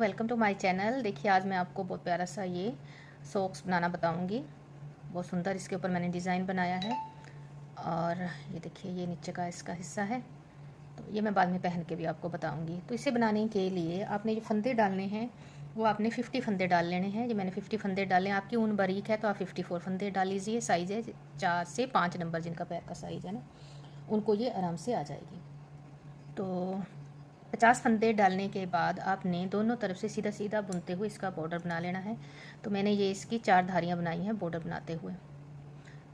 Welcome to my channel. देखिए आज मैं आपको बहुत प्यारा सा ये सॉक्स बनाना बताऊंगी। बहुत सुंदर इसके ऊपर मैंने डिज़ाइन बनाया है और ये देखिए ये नीचे का इसका हिस्सा है। तो ये मैं बाद में पहन के भी आपको बताऊंगी। तो इसे बनाने के लिए आपने जो फंदे डालने हैं वो आपने 50 फंदे डाल लेने हैं। जो मैंने 50 फंदे डाले हैं, आपकी ऊन बारीक है तो आप 54 फंदे डाल लीजिए। साइज़ है 4 से 5 नंबर, जिनका पैर का साइज़ है ना, उनको ये आराम से आ जाएगी। तो 50 फंदे डालने के बाद आपने दोनों तरफ से सीधा सीधा बुनते हुए इसका बॉर्डर बना लेना है। तो मैंने ये इसकी 4 धारियाँ बनाई हैं बॉर्डर बनाते हुए।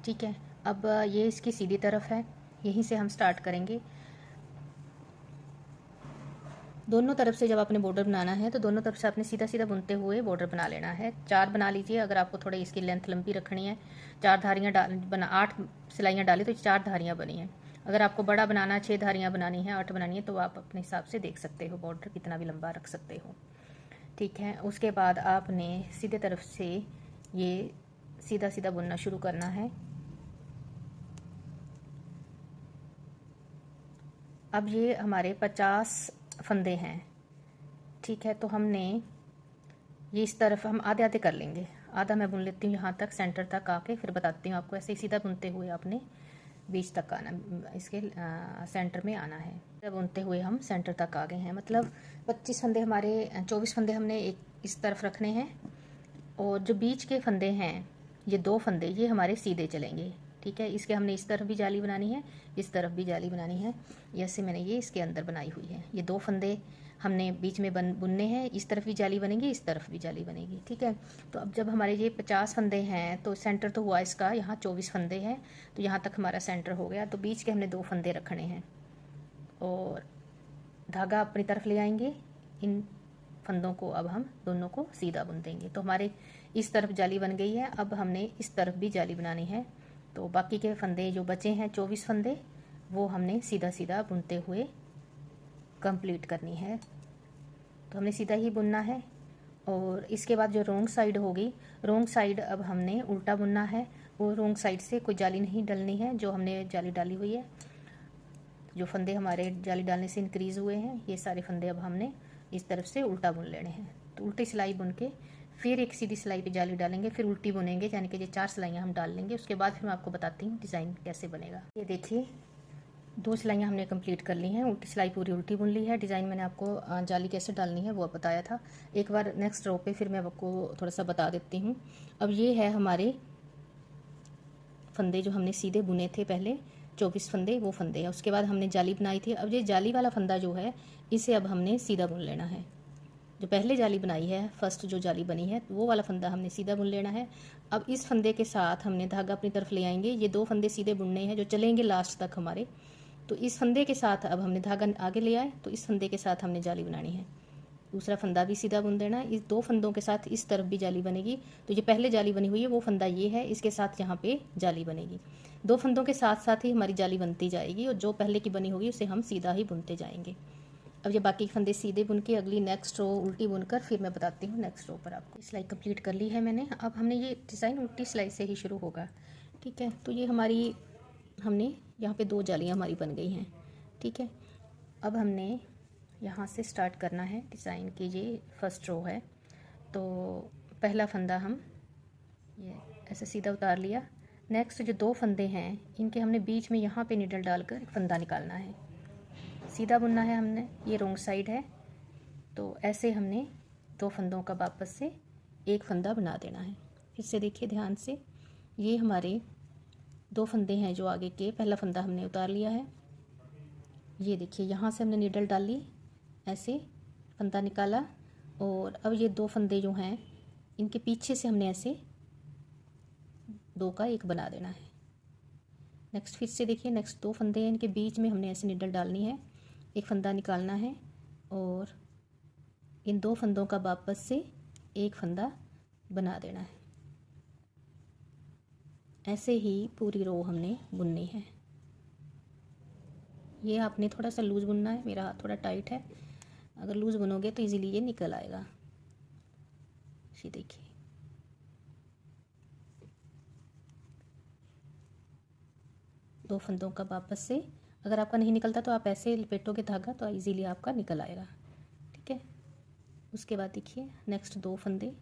ठीक है, अब ये इसकी सीधी तरफ है, यहीं से हम स्टार्ट करेंगे। दोनों तरफ से जब आपने बॉर्डर बनाना है तो दोनों तरफ से आपने सीधा सीधा बुनते हुए बॉर्डर बना लेना है। 4 बना लीजिए अगर आपको थोड़ी इसकी लेंथ लंबी रखनी है। 4 धारियाँ बना 8 सिलाइयाँ डाली तो 4 धारियाँ बनी हैं। अगर आपको बड़ा बनाना है, 6 धारियाँ बनानी है, 8 बनानी है, तो आप अपने हिसाब से देख सकते हो, बॉर्डर कितना भी लंबा रख सकते हो। ठीक है, उसके बाद आपने सीधे तरफ से ये सीधा सीधा बुनना शुरू करना है। अब ये हमारे 50 फंदे हैं। ठीक है, तो हमने ये इस तरफ हम आधे आधे कर लेंगे। आधा मैं बुन लेती हूँ यहाँ तक, सेंटर तक आके, फिर बताती हूँ आपको। ऐसे ही सीधा बुनते हुए आपने बीच तक आना, इसके सेंटर में आना है। जब बुनते हुए हम सेंटर तक आ गए हैं, मतलब 25 फंदे हमारे, 24 फंदे हमने एक इस तरफ रखने हैं और जो बीच के फंदे हैं ये 2 फंदे ये हमारे सीधे चलेंगे। ठीक है, इसके हमने इस तरफ भी जाली बनानी है, इस तरफ भी जाली बनानी है। जैसे मैंने ये इसके अंदर बनाई हुई है, ये 2 फंदे हमने बीच में बुनने हैं। इस तरफ भी जाली बनेगी, इस तरफ भी जाली बनेगी। ठीक है, तो अब जब हमारे ये 50 फंदे हैं तो सेंटर तो हुआ इसका, यहाँ 24 फंदे हैं तो यहाँ तक हमारा सेंटर हो गया। तो बीच के हमने 2 फंदे रखने हैं और धागा अपनी तरफ ले आएंगे। इन फंदों को अब हम दोनों को सीधा बुन देंगे। तो हमारे इस तरफ जाली बन गई है, अब हमने इस तरफ भी जाली बनानी है। तो बाकी के फंदे जो बचे हैं 24 फंदे, वो हमने सीधा सीधा बुनते हुए कंप्लीट करनी है। तो हमने सीधा ही बुनना है और इसके बाद जो रोंग साइड होगी, रोंग साइड अब हमने उल्टा बुनना है। वो रोंग साइड से कोई जाली नहीं डलनी है, जो हमने जाली डाली हुई है। जो फंदे हमारे जाली डालने से इंक्रीज़ हुए हैं, ये सारे फंदे अब हमने इस तरफ से उल्टा बुन लेने हैं। तो उल्टी सिलाई बुन के फिर एक सीधी सिलाई पे जाली डालेंगे, फिर उल्टी बुनेंगे, यानी कि ये 4 सिलाइयाँ हम डाल लेंगे। उसके बाद फिर मैं आपको बताती हूँ डिज़ाइन कैसे बनेगा। ये देखिए 2 सिलाइयाँ हमने कंप्लीट कर ली हैं, उल्टी सिलाई पूरी उल्टी बुन ली है। डिज़ाइन मैंने आपको जाली कैसे डालनी है वो बताया था। एक बार नेक्स्ट रो पे फिर मैं आपको थोड़ा सा बता देती हूँ। अब ये है हमारे फंदे जो हमने सीधे बुने थे पहले, 24 फंदे, वो फंदे हैं। उसके बाद हमने जाली बनाई थी। अब ये जाली वाला फंदा जो है, इसे अब हमने सीधा बुन लेना है। जो पहले जाली बनाई है, फर्स्ट जो जाली बनी है, वो वाला फंदा हमने सीधा बुन लेना है। अब इस फंदे के साथ हमने धागा अपनी तरफ ले आएंगे। ये 2 फंदे सीधे बुनने हैं जो चलेंगे लास्ट तक हमारे। तो इस फंदे के साथ अब हमने धागा आगे ले आए, तो इस फंदे के साथ हमने जाली बनानी है। दूसरा फंदा भी सीधा बुन देना है। इस 2 फंदों के साथ इस तरफ भी जाली बनेगी। तो ये पहले जाली बनी हुई है, वो फंदा ये है, इसके साथ यहाँ पे जाली बनेगी। 2 फंदों के साथ साथ ही हमारी जाली बनती जाएगी और जो पहले की बनी होगी उसे हम सीधा ही बुनते जाएंगे। अब ये बाकी फंदे सीधे बुन के अगली नेक्स्ट रो उल्टी बुनकर फिर मैं बताती हूँ नेक्स्ट रो पर आपको। सिलाई कंप्लीट कर ली है मैंने। अब हमने ये डिज़ाइन उल्टी सिलाई से ही शुरू होगा। ठीक है, तो ये हमारी हमने यहाँ पे 2 जालियाँ हमारी बन गई हैं। ठीक है, अब हमने यहाँ से स्टार्ट करना है डिज़ाइन की। ये फर्स्ट रो है, तो पहला फंदा हम ये ऐसे सीधा उतार लिया। नेक्स्ट जो 2 फंदे हैं, इनके हमने बीच में यहाँ पे नीडल डालकर एक फंदा निकालना है। सीधा बुनना है हमने, ये रोंग साइड है। तो ऐसे हमने 2 फंदों का वापस से एक फंदा बना देना है। फिर से देखिए ध्यान से, ये हमारे 2 फंदे हैं जो आगे के, पहला फंदा हमने उतार लिया है। ये देखिए यहाँ से हमने नीडल डाली, ऐसे फंदा निकाला और अब ये 2 फंदे जो हैं, इनके पीछे से हमने ऐसे 2 का एक बना देना है। नेक्स्ट फिर से देखिए, नेक्स्ट 2 फंदे हैं, इनके बीच में हमने ऐसे नीडल डालनी है, एक फंदा निकालना है और इन 2 फंदों का वापस से एक फंदा बना देना है। ऐसे ही पूरी रो हमने बुननी है। ये आपने थोड़ा सा लूज़ बुनना है, मेरा हाथ थोड़ा टाइट है। अगर लूज़ बुनोगे तो इजीली ये निकल आएगा। ये देखिए, दो फंदों का वापस से, अगर आपका नहीं निकलता तो आप ऐसे लपेटोगे धागा तो इजीली आपका निकल आएगा। ठीक है, उसके बाद देखिए नेक्स्ट 2 फंदे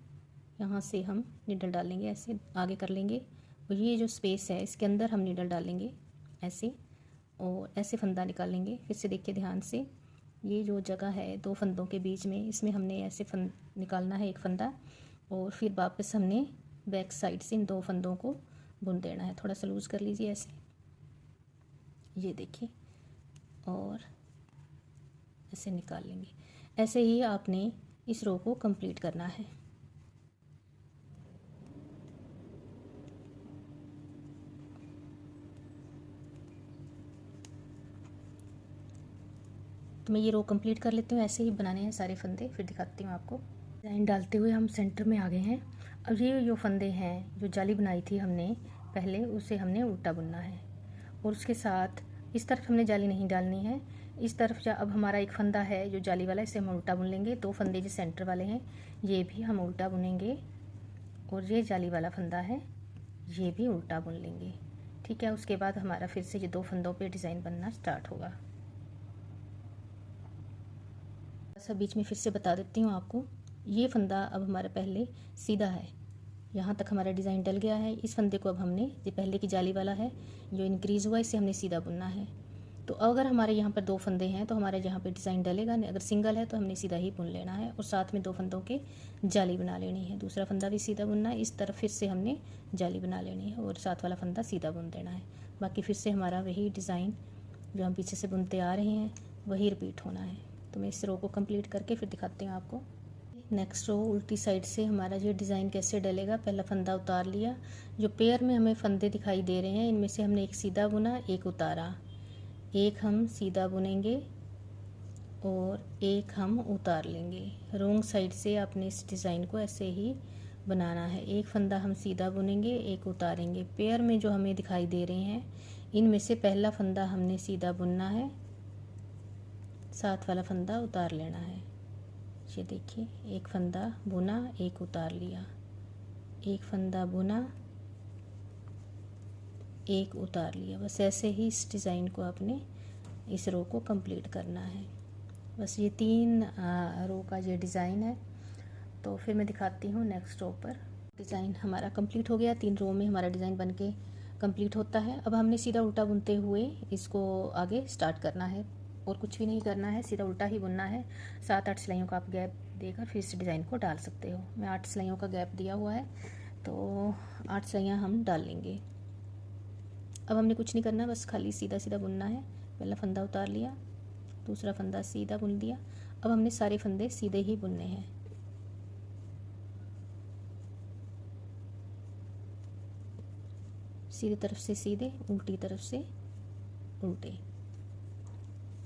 यहाँ से हम नीडल डालेंगे, ऐसे आगे कर लेंगे और ये जो स्पेस है इसके अंदर हम नीडल डालेंगे ऐसे, और ऐसे फंदा निकालेंगे। फिर से देखिए ध्यान से, ये जो जगह है 2 फंदों के बीच में, इसमें हमने ऐसे निकालना है एक फंदा, और फिर वापस हमने बैक साइड से इन 2 फंदों को बुन देना है। थोड़ा सा लूज़ कर लीजिए ऐसे, ये देखिए, और ऐसे निकाल लेंगे। ऐसे ही आपने इस रो को कंप्लीट करना है। तो मैं ये रो कंप्लीट कर लेती हूँ। ऐसे ही बनाने हैं सारे फंदे, फिर दिखाती हूँ आपको। डिज़ाइन डालते हुए हम सेंटर में आ गए हैं। अब ये जो फंदे हैं, जो जाली बनाई थी हमने पहले, उसे हमने उल्टा बुनना है, और उसके साथ इस तरफ हमने जाली नहीं डालनी है, इस तरफ अब हमारा एक फंदा है जो जाली वाला, इसे हम उल्टा बुन लेंगे। 2 फंदे जो सेंटर वाले हैं ये भी हम उल्टा बुनेंगे, और ये जाली वाला फंदा है ये भी उल्टा बुन लेंगे। ठीक है, उसके बाद हमारा फिर से ये 2 फंदों पे डिज़ाइन बनना स्टार्ट होगा। सब बीच में फिर से बता देती हूँ आपको, ये फंदा अब हमारा पहले सीधा है, यहाँ तक हमारा डिज़ाइन डल गया है। इस फंदे को अब हमने, ये पहले की जाली वाला है जो इंक्रीज़ हुआ, इसे हमने सीधा बुनना है। तो अगर हमारे यहाँ पर 2 फंदे हैं तो हमारे यहाँ पे डिज़ाइन डलेगा नहीं, अगर सिंगल है तो हमने सीधा ही बुन लेना है, और साथ में 2 फंदों के जाली बना लेनी है। दूसरा फंदा भी सीधा बुनना है, इस तरफ फिर से हमने जाली बना लेनी है, और साथ वाला फंदा सीधा बुन देना है। बाकी फिर से हमारा वही डिज़ाइन जो हम पीछे से बुनते आ रहे हैं वही रिपीट होना है। तो मैं इस रो को कंप्लीट करके फिर दिखाती हूँ आपको। नेक्स्ट रो उल्टी साइड से हमारा ये डिज़ाइन कैसे डलेगा। पहला फंदा उतार लिया, जो पेयर में हमें फंदे दिखाई दे रहे हैं इनमें से हमने एक सीधा बुना, एक उतारा, एक हम सीधा बुनेंगे और एक हम उतार लेंगे। रोंग साइड से आपने इस डिज़ाइन को ऐसे ही बनाना है। एक फंदा हम सीधा बुनेंगे, एक उतारेंगे। पेयर में जो हमें दिखाई दे रहे हैं इनमें से पहला फंदा हमने सीधा बुनना है, साथ वाला फंदा उतार लेना है। ये देखिए, एक फंदा बुना, एक उतार लिया, एक फंदा बुना, एक उतार लिया। बस ऐसे ही इस डिज़ाइन को आपने इस रो को कंप्लीट करना है। बस ये 3 रो का ये डिज़ाइन है। तो फिर मैं दिखाती हूँ नेक्स्ट रो पर। डिज़ाइन हमारा कंप्लीट हो गया, 3 रो में हमारा डिज़ाइन बन के कंप्लीट होता है। अब हमने सीधा उल्टा बुनते हुए इसको आगे स्टार्ट करना है, और कुछ भी नहीं करना है, सीधा उल्टा ही बुनना है। 7-8 सिलाइयों का आप गैप देकर फिर इस डिज़ाइन को डाल सकते हो। मैं 8 सिलाइयों का गैप दिया हुआ है, तो 8 सिलाइयाँ हम डाल लेंगे। अब हमने कुछ नहीं करना, बस खाली सीधा सीधा बुनना है। पहला फंदा उतार लिया, दूसरा फंदा सीधा बुन दिया। अब हमने सारे फंदे सीधे ही बुनने हैं। सीधी तरफ से सीधे, उल्टी तरफ से उल्टे।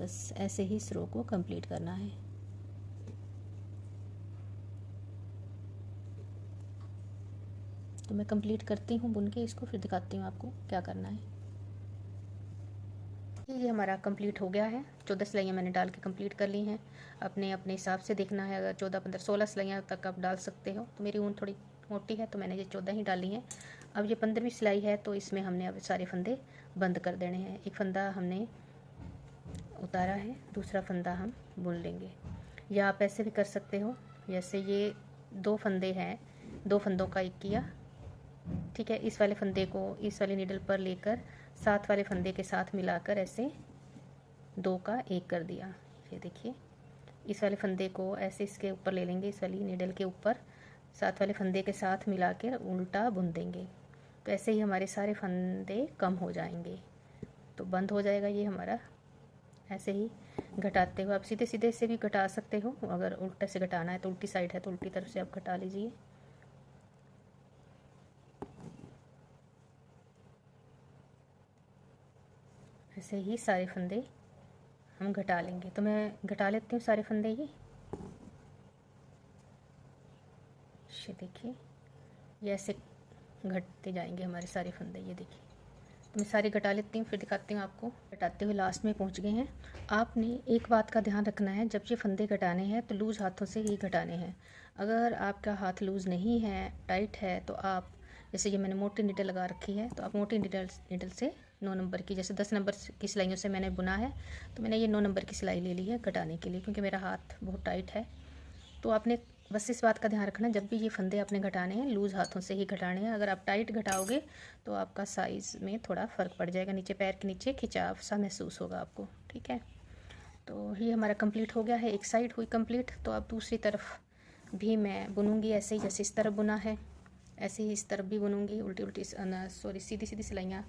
बस ऐसे ही इस रो को कंप्लीट करना है। तो मैं कंप्लीट करती हूँ बुन के इसको, फिर दिखाती हूँ आपको क्या करना है। ये हमारा कंप्लीट हो गया है। 14 सिलाइयाँ मैंने डाल के कंप्लीट कर ली हैं। अपने अपने हिसाब से देखना है, अगर 14, 15, 16 सिलाइयाँ तक आप डाल सकते हो। तो मेरी ऊन थोड़ी मोटी है तो मैंने ये 14 ही डाली हैं। अब ये 15वीं सिलाई है, तो इसमें हमने अब सारे फंदे बंद कर देने हैं। एक फंदा हमने उतारा है, दूसरा फंदा हम बुन लेंगे। या आप ऐसे भी कर सकते हो, जैसे ये 2 फंदे हैं, 2 फंदों का एक किया, ठीक है। इस वाले फंदे को इस वाले नीडल पर लेकर साथ वाले फंदे के साथ मिलाकर ऐसे 2 का 1 कर दिया। ये देखिए, इस वाले फंदे को ऐसे इसके ऊपर ले लेंगे, इस वाली नीडल के ऊपर साथ वाले फंदे के साथ मिलाकर उल्टा बुन देंगे। तो ऐसे ही हमारे सारे फंदे कम हो जाएंगे, तो बंद हो जाएगा ये हमारा। ऐसे ही घटाते हुए आप सीधे सीधे से भी घटा सकते हो, अगर उल्टे से घटाना है तो उल्टी साइड है तो उल्टी तरफ से आप घटा लीजिए। ऐसे ही सारे फंदे हम घटा लेंगे। तो मैं घटा लेती हूँ सारे फंदे ये देखिए, ये ऐसे घटते जाएंगे हमारे सारे फंदे। ये देखिए, तो मैं सारे घटा लेती हूँ, फिर दिखाती हूँ आपको। घटाते हुए लास्ट में पहुँच गए हैं। आपने एक बात का ध्यान रखना है, जब ये फंदे घटाने हैं तो लूज़ हाथों से ही घटाने हैं। अगर आपका हाथ लूज़ नहीं है, टाइट है, तो आप, जैसे ये मैंने मोटी नीडल लगा रखी है, तो आप मोटी नीडल से 9 नंबर की, जैसे 10 नंबर की सिलाइयों से मैंने बुना है, तो मैंने ये 9 नंबर की सिलाई ले ली है घटाने के लिए, क्योंकि मेरा हाथ बहुत टाइट है। तो आपने बस इस बात का ध्यान रखना, जब भी ये फंदे आपने घटाने हैं लूज़ हाथों से ही घटाने हैं। अगर आप टाइट घटाओगे तो आपका साइज़ में थोड़ा फ़र्क पड़ जाएगा, नीचे पैर के नीचे खिंचाव सा महसूस होगा आपको। ठीक है, तो ये हमारा कंप्लीट हो गया है, एक साइड हुई कंप्लीट। तो अब दूसरी तरफ भी मैं बुनूंगी ऐसे ही, जैसे इस तरफ बुना है ऐसे ही इस तरफ भी बुनूंगी। उल्टी उल्टी सीधी सीधी सिलाइयाँ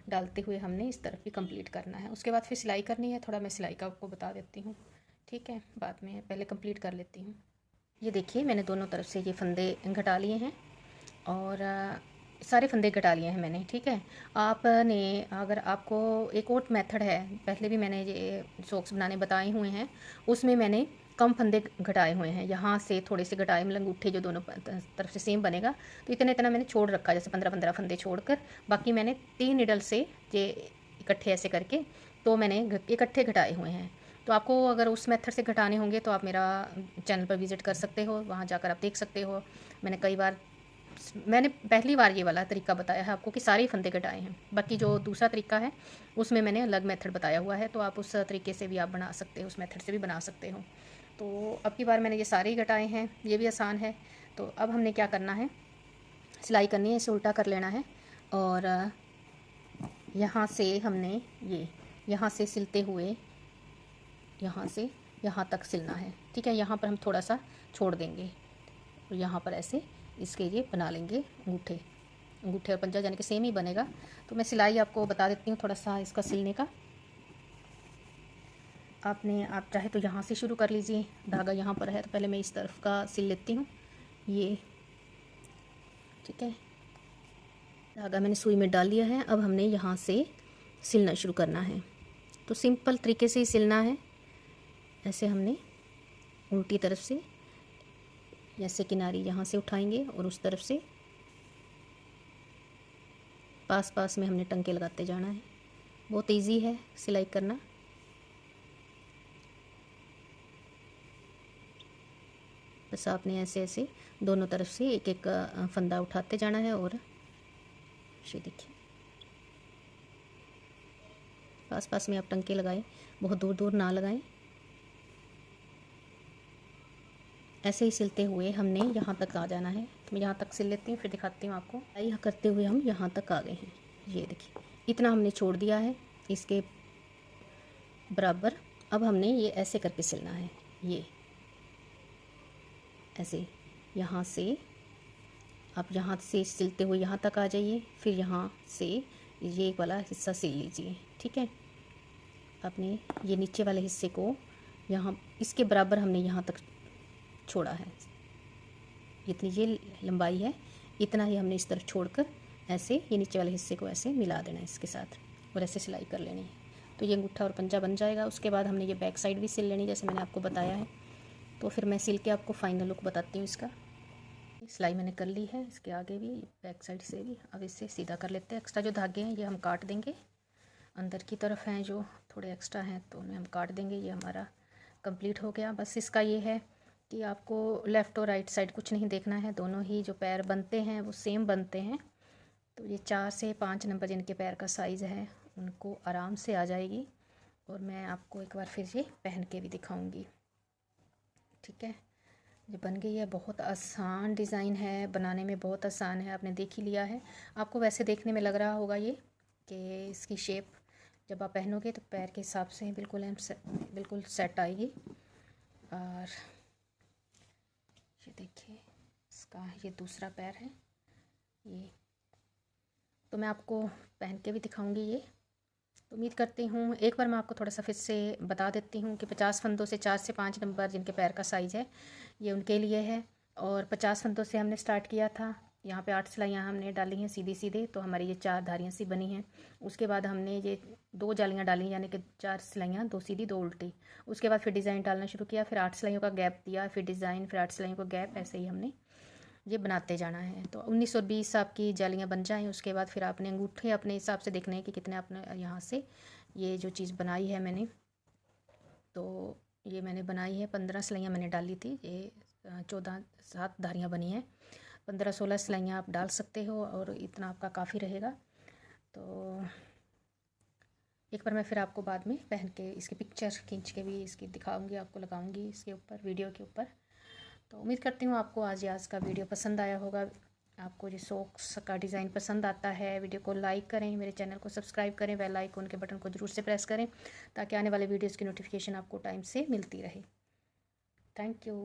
डालते हुए हमने इस तरफ भी कंप्लीट करना है। उसके बाद फिर सिलाई करनी है, थोड़ा मैं सिलाई का आपको बता देती हूँ। ठीक है, बाद में पहले कंप्लीट कर लेती हूँ। ये देखिए मैंने दोनों तरफ से ये फंदे घटा लिए हैं और सारे फंदे घटा लिए हैं मैंने। ठीक है, आपने अगर आपको एक और मेथड है, पहले भी मैंने ये सॉक्स बनाने बताए हुए हैं, उसमें मैंने कम फंदे घटाए हुए हैं। यहाँ से थोड़े से घटाए, मतलब अंगूठे जो दोनों तरफ से सेम बनेगा, तो इतना इतना मैंने छोड़ रखा, जैसे 15-15 फंदे छोड़कर बाकी मैंने 3 निडल से ये इकट्ठे ऐसे करके तो मैंने इकट्ठे घटाए हुए हैं। तो आपको अगर उस मेथड से घटाने होंगे तो आप मेरा चैनल पर विज़िट कर सकते हो, वहाँ जाकर आप देख सकते हो। मैंने पहली बार ये वाला तरीका बताया है आपको कि सारे फंदे घटाए हैं। बाकी जो दूसरा तरीका है उसमें मैंने अलग मेथड बताया हुआ है, तो आप उस तरीके से भी आप बना सकते हो, उस मेथड से भी बना सकते हो। तो अब की बार मैंने ये सारे ही घटाए हैं, ये भी आसान है। तो अब हमने क्या करना है, सिलाई करनी है, इसे उल्टा कर लेना है और यहाँ से हमने यहाँ से सिलते हुए यहाँ से यहाँ तक सिलना है। ठीक है, यहाँ पर हम थोड़ा सा छोड़ देंगे और यहाँ पर ऐसे इसके ये बना लेंगे अंगूठे और पंजा, यानी कि सेम ही बनेगा। तो मैं सिलाई आपको बता देती हूँ थोड़ा सा इसका सिलने का। आप चाहे तो यहाँ से शुरू कर लीजिए, धागा यहाँ पर है तो पहले मैं इस तरफ का सिल लेती हूँ ये। ठीक है, धागा मैंने सुई में डाल लिया है। अब हमने यहाँ से सिलना शुरू करना है। तो सिंपल तरीके से ही सिलना है, ऐसे हमने उल्टी तरफ से जैसे किनारी यहाँ से उठाएंगे और उस तरफ से पास पास में हमने टंके लगाते जाना है। बहुत इजी है सिलाई करना। बस आपने ऐसे ऐसे दोनों तरफ से एक एक फंदा उठाते जाना है और ये देखिए पास पास में आप टंके लगाएं, बहुत दूर दूर ना लगाएं। ऐसे ही सिलते हुए हमने यहाँ तक आ जाना है। तो मैं यहाँ तक सिल लेती हूँ, फिर दिखाती हूँ आपको। सिलाई करते हुए हम यहाँ तक आ गए हैं, ये देखिए इतना हमने छोड़ दिया है इसके बराबर। अब हमने ये ऐसे करके सिलना है, ये ऐसे यहाँ से आप यहाँ से सिलते हुए यहाँ तक आ जाइए, फिर यहाँ से ये वाला हिस्सा सिल लीजिए। ठीक है, आपने ये नीचे वाले हिस्से को यहाँ इसके बराबर हमने यहाँ तक छोड़ा है, जितनी ये लंबाई है इतना ही हमने इस तरफ छोड़कर ऐसे ये नीचे वाले हिस्से को ऐसे मिला देना है इसके साथ और ऐसे सिलाई कर लेनी है। तो ये अंगूठा और पंजा बन जाएगा। उसके बाद हमने ये बैक साइड भी सिल लेनी जैसे मैंने आपको बताया है। तो फिर मैं सिल के आपको फाइनल लुक बताती हूँ इसका। सिलाई मैंने कर ली है इसके आगे भी, बैक साइड से भी। अब इसे सीधा कर लेते हैं। एक्स्ट्रा जो धागे हैं ये हम काट देंगे, अंदर की तरफ हैं जो थोड़े एक्स्ट्रा हैं तो उन्हें हम काट देंगे। ये हमारा कंप्लीट हो गया। बस इसका ये है कि आपको लेफ़्ट और राइट साइड कुछ नहीं देखना है, दोनों ही जो पैर बनते हैं वो सेम बनते हैं। तो ये 4 से 5 नंबर जिनके पैर का साइज़ है उनको आराम से आ जाएगी। और मैं आपको एक बार फिर ये पहन के भी दिखाऊंगी। ठीक है, ये बन गई है। बहुत आसान डिज़ाइन है, बनाने में बहुत आसान है, आपने देख ही लिया है। आपको वैसे देखने में लग रहा होगा ये कि इसकी शेप जब आप पहनोगे तो पैर के हिसाब से बिल्कुल सेट आएगी। और ये देखिए इसका ये दूसरा पैर है ये, तो मैं आपको पहन के भी दिखाऊंगी ये। तो उम्मीद करती हूँ, एक बार मैं आपको थोड़ा सा फिर से बता देती हूँ कि 50 फंदों से 4 से 5 नंबर जिनके पैर का साइज़ है ये उनके लिए है। और 50 फंदों से हमने स्टार्ट किया था। यहाँ पे 8 सिलाइयाँ हमने डाली हैं सीधी सीधे, तो हमारी ये 4 धारियाँ सी बनी हैं। उसके बाद हमने ये 2 जालियाँ डाली, यानी कि 4 सिलाइयाँ, 2 सीधी 2 उल्टी। उसके बाद फिर डिज़ाइन डालना शुरू किया, फिर 8 सिलाइयों का गैप दिया, फिर डिज़ाइन, फिर 8 सिलाइयों का गैप, ऐसे ही हमने ये बनाते जाना है। तो 19 और 20 आपकी जालियाँ बन जाएँ। उसके बाद फिर आपने अंगूठे अपने हिसाब से देखने हैं कि कितने आपने यहाँ से ये जो चीज़ बनाई है मैंने, तो ये मैंने बनाई है 15 सिलाइयाँ मैंने डाली थी। ये 7 धारियाँ बनी हैं। 15-16 सिलाइयाँ आप डाल सकते हो और इतना आपका काफ़ी रहेगा। तो एक बार मैं फिर आपको बाद में पहन के इसकी पिक्चर खींच के भी इसकी दिखाऊंगी, आपको लगाऊंगी इसके ऊपर, वीडियो के ऊपर। तो उम्मीद करती हूँ आपको आज का वीडियो पसंद आया होगा। आपको जो सॉक्स का डिज़ाइन पसंद आता है, वीडियो को लाइक करें, मेरे चैनल को सब्सक्राइब करें, बेल आइकन के बटन को ज़रूर से प्रेस करें ताकि आने वाले वीडियोज़ की नोटिफिकेशन आपको टाइम से मिलती रहे। Thank you.